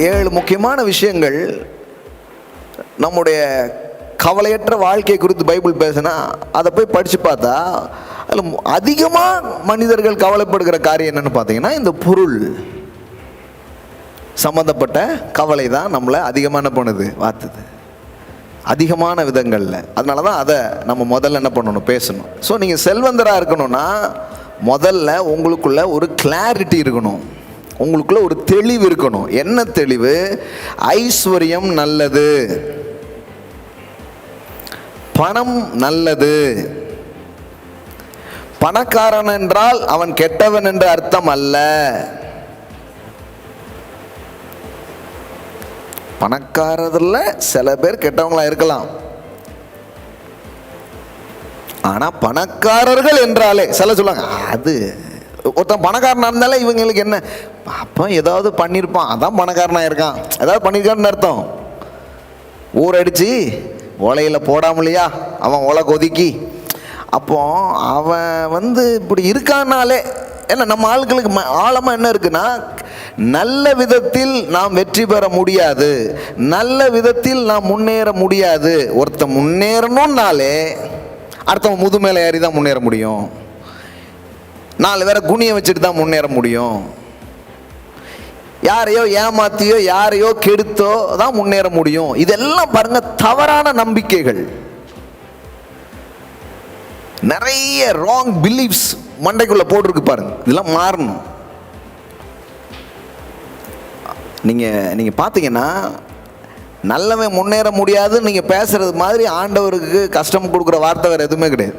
7 முக்கியமான விஷயங்கள் நம்முடைய கவலையற்ற வாழ்க்கை குறித்து பைபிள் பேசினா அதை போய் படித்து பார்த்தா அதில் அதிகமாக மனிதர்கள் கவலைப்படுகிற காரியம் என்னென்னு பார்த்தீங்கன்னா இந்த பொருள் சம்மந்தப்பட்ட கவலை தான் நம்மளை அதிகமாக என்ன பண்ணுது, வாத்துது அதிகமான விதங்களில். அதனால தான் அதை நம்ம முதல்ல என்ன பண்ணணும், பேசணும். ஸோ நீங்கள் செல்வந்தராக இருக்கணும்னா முதல்ல உங்களுக்குள்ள ஒரு கிளாரிட்டி இருக்கணும், உங்களுக்குள்ள ஒரு தெளிவு இருக்கணும். என்ன தெளிவு? ஐஸ்வர்யம் நல்லது, பணம் நல்லது. பணக்காரன் என்றால் அவன் கெட்டவன் என்ற அர்த்தம் அல்ல. பணக்காரர்ல சில பேர் கெட்டவங்களா இருக்கலாம், ஆனா பணக்காரர்கள் என்றாலே சில சொல்லுவாங்க, அது ஒருத்தன் பணக்காரனா இருந்தாலே இவங்களுக்கு என்ன, அப்போ ஏதாவது பண்ணியிருப்பான் அதான் பணக்காரனா இருக்கான், ஏதாவது பண்ணியிருக்கான்னு அர்த்தம். ஊரடிச்சு ஓலையில் போடாமலையா அவன் ஓலை கொதிக்கி, அப்போ அவன் இப்படி இருக்கானாலே என்ன, நம்ம ஆட்களுக்கு ஆழமாக என்ன இருக்குன்னா, நல்ல விதத்தில் நாம் வெற்றி பெற முடியாது, நல்ல விதத்தில் நாம் முன்னேற முடியாது. ஒருத்தன் முன்னேறணும்னாலே அடுத்தவன் முதுமேல ஏறி தான் முன்னேற முடியும், 4 பேரை குனியை வச்சுட்டு தான் முன்னேற முடியும், யாரையோ ஏமாத்தியோ யாரையோ கெடுத்தோ தான் முன்னேற முடியும். இதெல்லாம் பாருங்க தவறான நம்பிக்கைகள், நிறைய ராங் பிலீஃப்ஸ் மண்டைக்குள்ள போட்டிருக்கு பாருங்க. இதெல்லாம் மாறணும். நீங்க பார்த்தீங்கன்னா நல்லவன் முன்னேற முடியாதுன்னு நீங்க பேசுறது மாதிரி ஆண்டவருக்கு கஷ்டம் கொடுக்குற வார்த்தை வேற எதுவுமே கிடையாது.